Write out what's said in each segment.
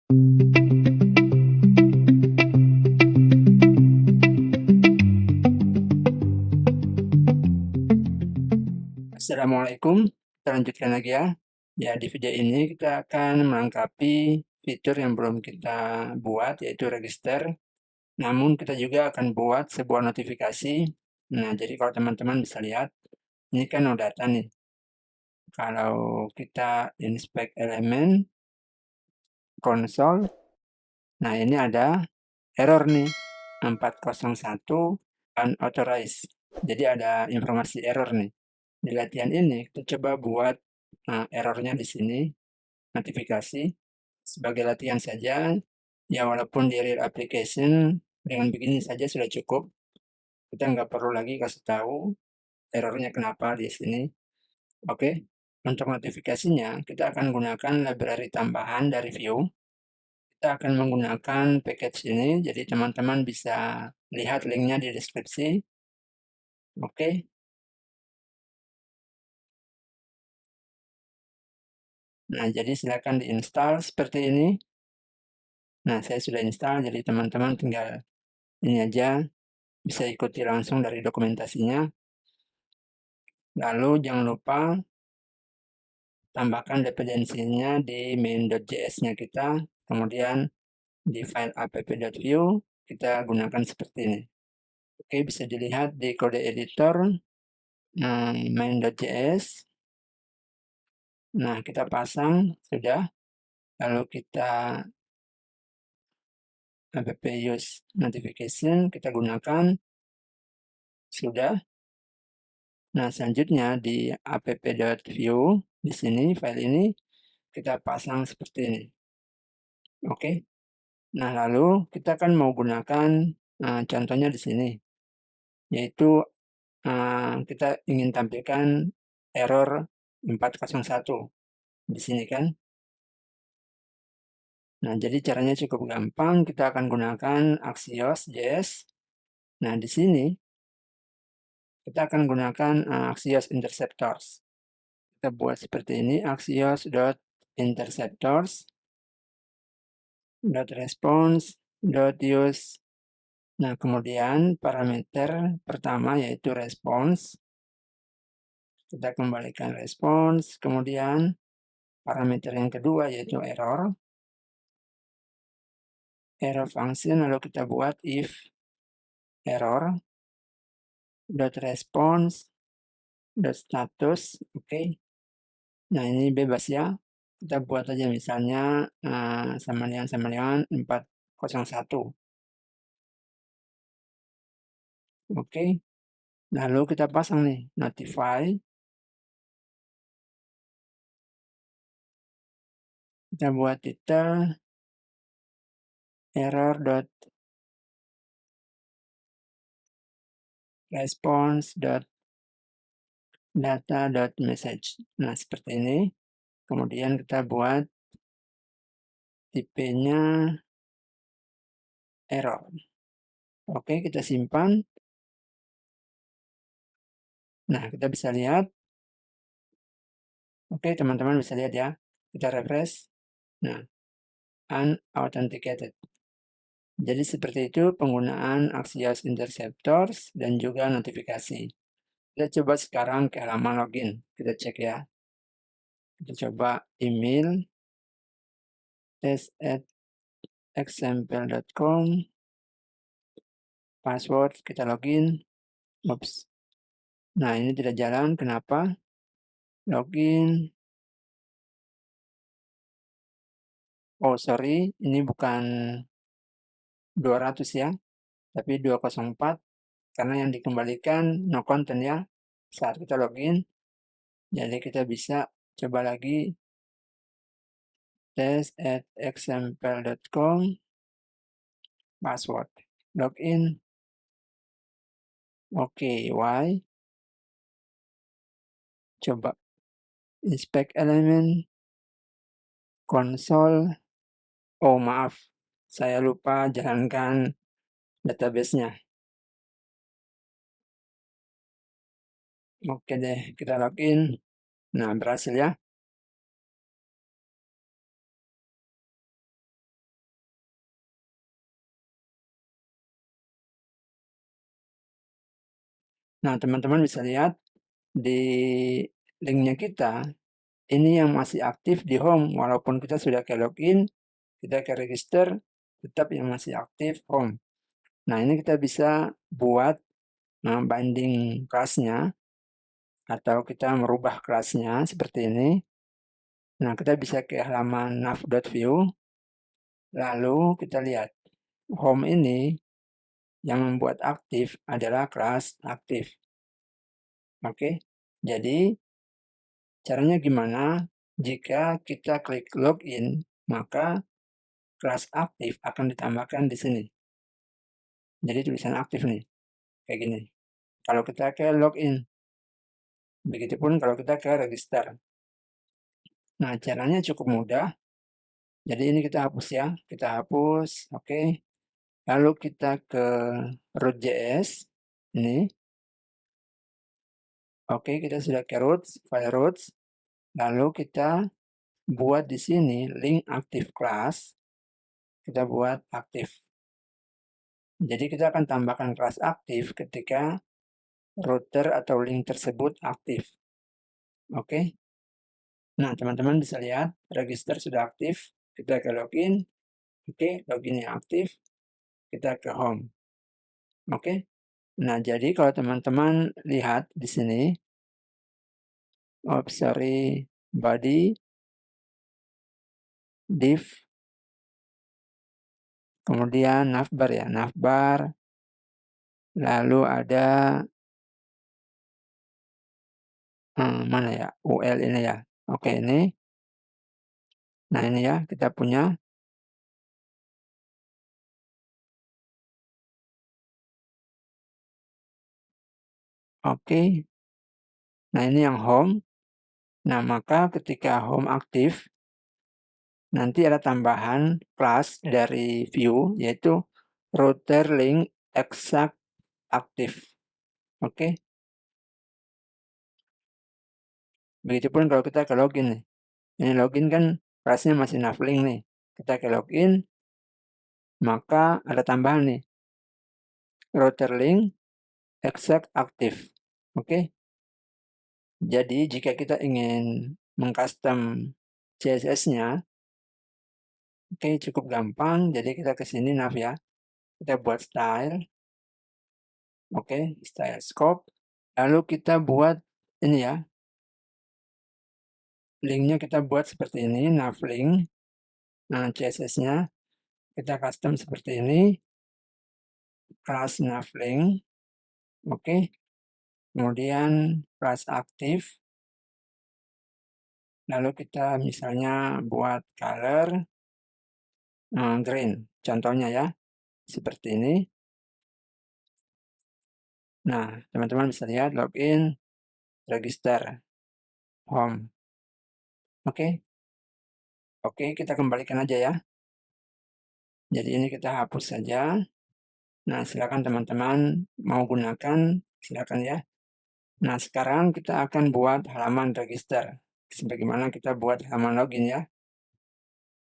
Assalamualaikum, kita lanjutkan lagi ya. Ya, di video ini kita akan melengkapi fitur yang belum kita buat, yaitu register. Namun kita juga akan buat sebuah notifikasi. Nah, jadi kalau teman-teman bisa lihat, ini kan no data nih. Kalau kita inspect elemen, konsol, nah ini ada error nih, 401 unauthorized. Jadi ada informasi error nih. Di latihan ini kita coba buat errornya di sini, notifikasi sebagai latihan saja. Ya walaupun di real application dengan begini saja sudah cukup. Kita nggak perlu lagi kasih tahu errornya kenapa di sini. Oke, untuk notifikasinya kita akan gunakan library tambahan dari Vue. Kita akan menggunakan package ini, jadi teman-teman bisa lihat linknya di deskripsi. Oke, nah jadi silakan diinstal seperti ini. Nah, saya sudah install, jadi teman-teman tinggal ini aja, bisa ikuti langsung dari dokumentasinya. Lalu jangan lupa tambahkan dependensinya di main.js-nya kita, kemudian di file app.vue kita gunakan seperti ini. Oke, bisa dilihat di kode editor main.js. Nah, kita pasang sudah, lalu kita app use notification kita gunakan sudah. Nah, selanjutnya di app.vue di sini file ini kita pasang seperti ini. Oke. Nah, lalu kita kan mau gunakan contohnya di sini, yaitu kita ingin tampilkan error 401 di sini kan. Nah, jadi caranya cukup gampang, kita akan gunakan Axios.js. Nah, di sini kita akan gunakan Axios Interceptors. Kita buat seperti ini, axios.interceptors.response.use. Nah, kemudian parameter pertama yaitu response. Kita kembalikan response, kemudian parameter yang kedua yaitu error function, lalu kita buat if error response status. Oke. Nah, ini bebas ya, kita buat aja misalnya sama dengan 401. Oke, lalu kita pasang nih notify, kita buat titel error response data.message. Nah, seperti ini. Kemudian kita buat tipenya error. Oke, kita simpan. Nah, kita bisa lihat. Oke, teman-teman bisa lihat ya. Kita refresh. Nah, unauthenticated. Jadi seperti itu penggunaan Axios Interceptors dan juga notifikasi. Kita coba sekarang ke halaman login. Kita cek ya. Kita coba email test@example.com, password, kita login. Oops. Nah, ini tidak jalan. Kenapa? Login. Oh, sorry. Ini bukan 200 ya, tapi 204. Karena yang dikembalikan no content ya saat kita login. Jadi kita bisa coba lagi test@example.com, password, login. Oke, why? Coba inspect elemen, konsol. Oh maaf, saya lupa jalankan database-nya. Oke deh, kita login. Nah, berhasil ya. Nah, teman-teman bisa lihat di linknya kita, ini yang masih aktif di home, walaupun kita sudah ke login, kita ke register, tetap yang masih aktif home. Nah, ini kita bisa buat banding kelasnya, atau kita merubah kelasnya seperti ini. Nah, kita bisa ke halaman nav.view, lalu kita lihat home ini yang membuat aktif adalah kelas aktif. Oke, jadi caranya gimana? Jika kita klik login, maka kelas aktif akan ditambahkan di sini. Jadi tulisan aktif nih, kayak gini. Kalau kita ke login, begitupun kalau kita ke register. Nah, caranya cukup mudah. Jadi ini kita hapus ya, kita hapus, oke. Lalu kita ke root.js, ini. Oke, kita sudah ke roots, file roots. Lalu kita buat di sini link aktif class, kita buat aktif. Jadi kita akan tambahkan kelas aktif ketika router atau link tersebut aktif. Oke. Nah, teman-teman bisa lihat register sudah aktif. Kita ke login. Oke, loginnya aktif. Kita ke home. Oke. Nah, jadi kalau teman-teman lihat di sini, body, div, kemudian navbar ya, navbar, lalu ada mana ya, UL ini ya. Oke, ini. Nah, ini ya, kita punya. Oke. Nah, ini yang home. Nah, maka ketika home aktif, nanti ada tambahan kelas dari view, yaitu router link exact aktif. Oke. Begitupun kalau kita ke login nih. Ini login kan kelasnya masih navlink nih. Kita ke login, maka ada tambahan nih. Router link exact aktif. Oke. Jadi jika kita ingin mengcustom CSS-nya, oke, cukup gampang. Jadi kita ke sini nav ya. Kita buat style. Oke, style scope. Lalu kita buat ini ya. Linknya kita buat seperti ini, nav link. Nah, CSS-nya kita custom seperti ini. Kelas nav link. Oke. Kemudian kelas aktif. Lalu kita misalnya buat color green. Contohnya ya, seperti ini. Nah, teman-teman bisa lihat login, register, home. Oke. Oke, kita kembalikan aja ya. Jadi ini kita hapus saja. Nah, silakan teman-teman mau gunakan, silakan ya. Nah, sekarang kita akan buat halaman register. Sebagaimana kita buat halaman login ya.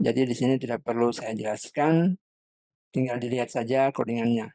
Jadi di sini tidak perlu saya jelaskan, tinggal dilihat saja codingannya.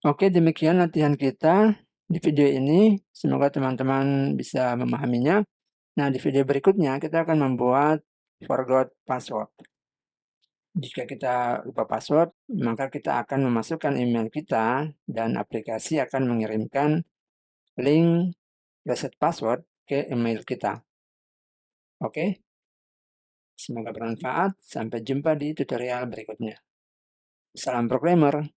Oke, demikian latihan kita di video ini. Semoga teman-teman bisa memahaminya. Nah, di video berikutnya kita akan membuat forgot password. Jika kita lupa password, maka kita akan memasukkan email kita dan aplikasi akan mengirimkan link reset password ke email kita. Oke, semoga bermanfaat. Sampai jumpa di tutorial berikutnya. Salam programmer.